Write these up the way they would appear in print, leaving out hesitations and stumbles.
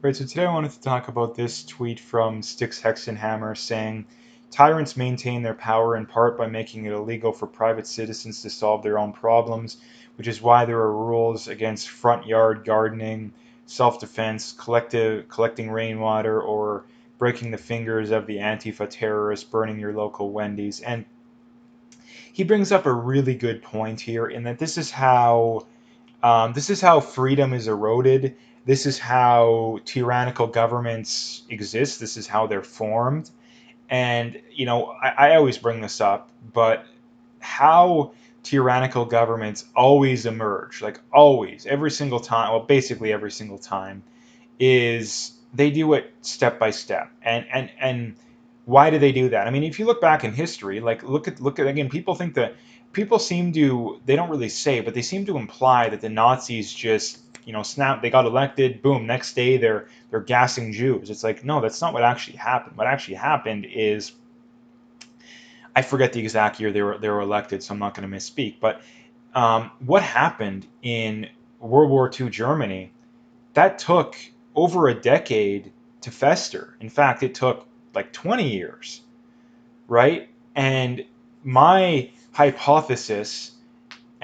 Right, so today I wanted to talk about this tweet from Styx Hexenhammer saying, tyrants maintain their power in part by making it illegal for private citizens to solve their own problems, which is why there are rules against front yard gardening, self-defense, collecting rainwater, or breaking the fingers of the Antifa terrorists burning your local Wendy's. And he brings up a really good point here in that this is how freedom is eroded. This is how tyrannical governments exist. This is how they're formed. And, I always bring this up, but how tyrannical governments always emerge, like always, every single time, well, basically every single time, is they do it step by step. And why do they do that? I mean, if you look back in history, like look at again, people seem to, they don't really say, but they seem to imply that the Nazis just, snap, they got elected, boom, next day they're gassing Jews. It's like, no, that's not what actually happened. What actually happened is, I forget the exact year they were elected, so I'm not going to misspeak, but what happened in World War II Germany, that took over a decade to fester. In fact, it took like 20 years, right? And my hypothesis,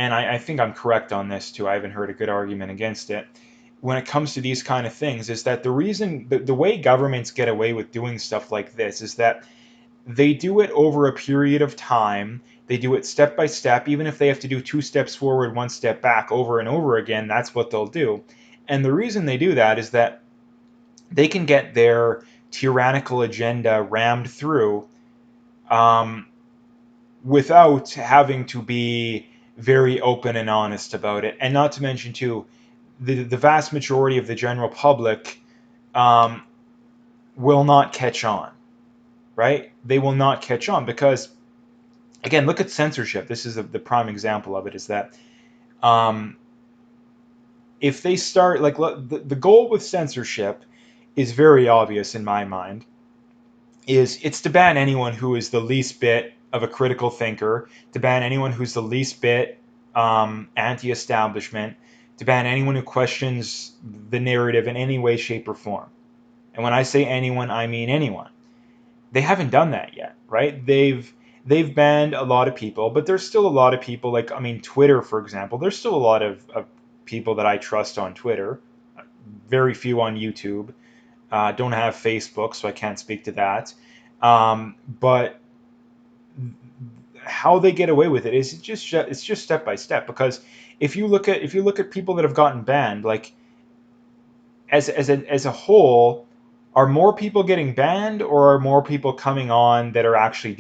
and I think I'm correct on this too, I haven't heard a good argument against it, when it comes to these kind of things, is that the way governments get away with doing stuff like this is that they do it over a period of time. They do it step by step. Even if they have to do two steps forward, one step back over and over again, that's what they'll do. And the reason they do that is that they can get their tyrannical agenda rammed through um, without having to be very open and honest about it. And not to mention, too, the vast majority of the general public um, will not catch on, right? They will not catch on because, again, look at censorship. This is the prime example of it, is that um, if they start, like, the goal with censorship is very obvious in my mind, is it's to ban anyone who is the least bit of a critical thinker, to ban anyone who's the least bit anti-establishment, to ban anyone who questions the narrative in any way, shape, or form. And when I say anyone, I mean anyone. They haven't done that yet, right? They've banned a lot of people, but there's still a lot of people, like, I mean, Twitter, for example. There's still a lot of people that I trust on Twitter. Very few on YouTube. Don't have Facebook, so I can't speak to that. But how they get away with it is it's just step by step. Because if you look at people that have gotten banned, like as a whole, are more people getting banned, or are more people coming on that are actually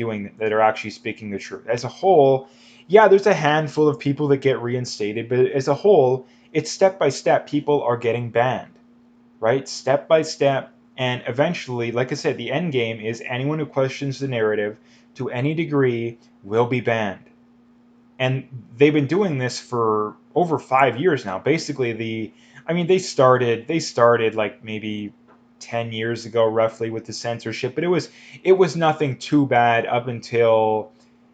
speaking the truth? As a whole, yeah, there's a handful of people that get reinstated, but as a whole, it's step by step. People are getting banned, right? Step by step. And eventually, like I said, the end game is anyone who questions the narrative to any degree will be banned. And they've been doing this for over 5 years now. Basically, I mean, they started like maybe 10 years ago, roughly, with the censorship, but it was nothing too bad up until,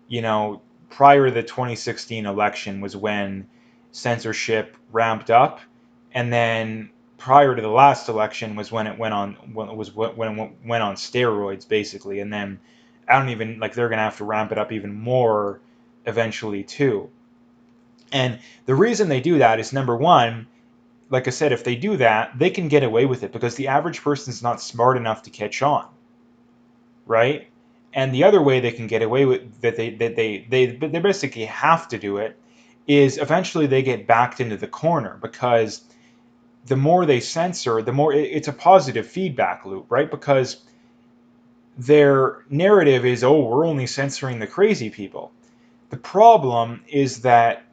you know, prior to the 2016 election was when censorship ramped up, and then prior to the last election was when it went on steroids, basically. And then I don't even, like, they're gonna have to ramp it up even more eventually too. And the reason they do that is, number one, like I said, if they do that, they can get away with it because the average person is not smart enough to catch on, right? And the other way they can get away with they basically have to do it is eventually they get backed into the corner, because the more they censor, the more it's a positive feedback loop, right? Because their narrative is, oh, we're only censoring the crazy people. The problem is that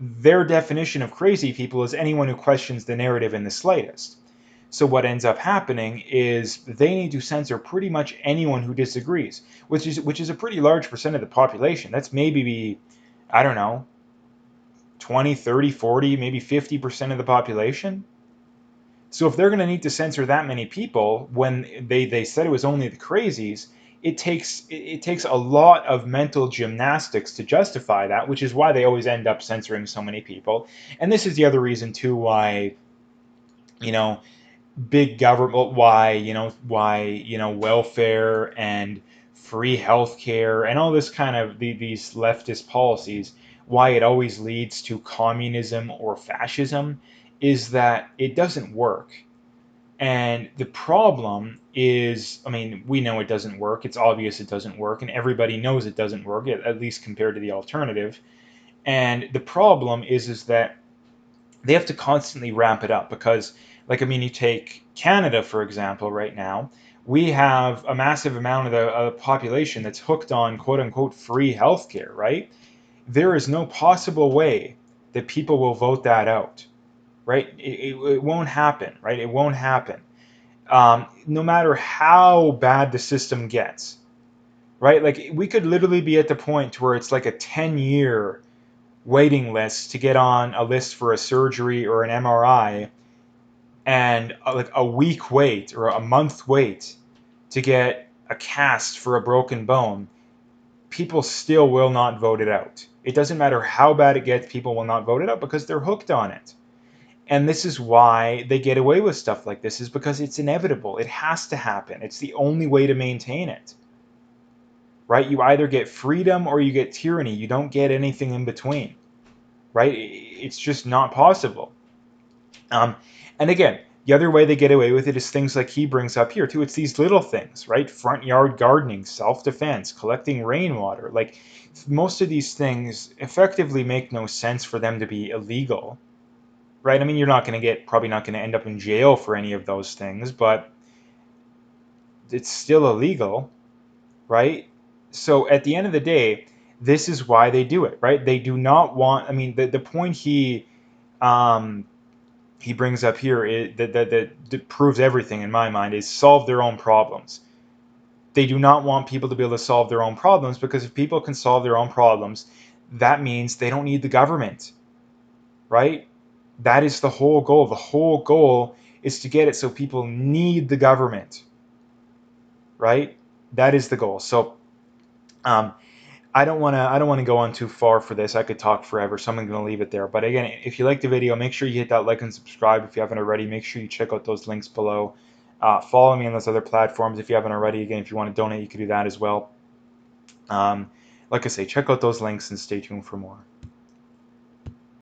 their definition of crazy people is anyone who questions the narrative in the slightest. So what ends up happening is they need to censor pretty much anyone who disagrees, which is a pretty large percent of the population. That's maybe, I don't know, 20, 30, 40, maybe 50% of the population. So if they're going to need to censor that many people when they said it was only the crazies, it takes a lot of mental gymnastics to justify that, which is why they always end up censoring so many people. And this is the other reason too why, you know, big government, why welfare and free healthcare and all this kind of these leftist policies, why it always leads to communism or fascism, is that it doesn't work. And the problem is, I mean, we know it doesn't work. It's obvious it doesn't work, and everybody knows it doesn't work, at least compared to the alternative. And the problem is that they have to constantly ramp it up because, like, I mean, you take Canada, for example, right now, we have a massive amount of the population that's hooked on quote unquote free healthcare, right? There is no possible way that people will vote that out, right? It won't happen, right? It won't happen. No matter how bad the system gets, right? Like, we could literally be at the point where it's like a 10-year waiting list to get on a list for a surgery or an MRI, and like a week wait or a month wait to get a cast for a broken bone. People still will not vote it out. It doesn't matter how bad it gets, people will not vote it out because they're hooked on it. And this is why they get away with stuff like this, is because it's inevitable. It has to happen. It's the only way to maintain it. Right? You either get freedom or you get tyranny. You don't get anything in between. Right? It's just not possible. Um, and again, the other way they get away with it is things like he brings up here too. It's these little things, right? Front yard gardening, self-defense, collecting rainwater. Like, most of these things effectively make no sense for them to be illegal, right? I mean, you're not going to probably not going to end up in jail for any of those things, but it's still illegal, right? So at the end of the day, this is why they do it, right? They do not want. I mean, the point um, he brings up here that proves everything in my mind is solve their own problems. They do not want people to be able to solve their own problems, because if people can solve their own problems, that means they don't need the government, right? That is the whole goal. The whole goal is to get it so people need the government, right? That is the goal. So um, I don't want to go on too far for this. I could talk forever, so I'm going to leave it there. But again, if you like the video, make sure you hit that like and subscribe if you haven't already. Make sure you check out those links below. Follow me on those other platforms if you haven't already. Again, if you want to donate, you can do that as well. Um, like I say, check out those links and stay tuned for more.